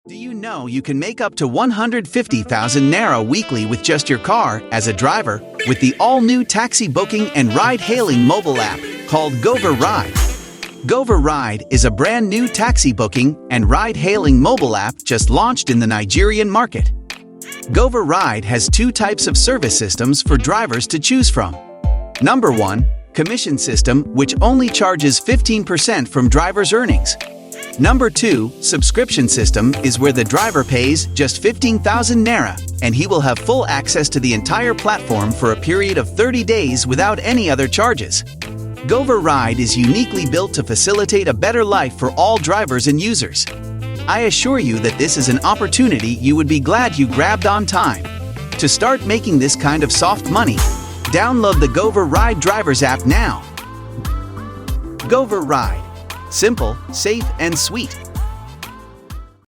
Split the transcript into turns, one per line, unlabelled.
Do you know you can make up to 150,000 Naira weekly with just your car as a driver with the all-new taxi booking and ride-hailing mobile app called GOVARIDE? GOVARIDE is a brand new taxi booking and ride-hailing mobile app just launched in the Nigerian market. GOVARIDE has two types of service systems for drivers to choose from. Number 1, commission system, which only charges 15% from drivers' earnings. Number 2, subscription system, is where the driver pays just 15,000 Naira and he will have full access to the entire platform for a period of 30 days without any other charges. GOVARIDE is uniquely built to facilitate a better life for all drivers and users. I assure you that this is an opportunity you would be glad you grabbed on time. To start making this kind of soft money, download the GOVARIDE Drivers app now. GOVARIDE. Simple, safe, and sweet.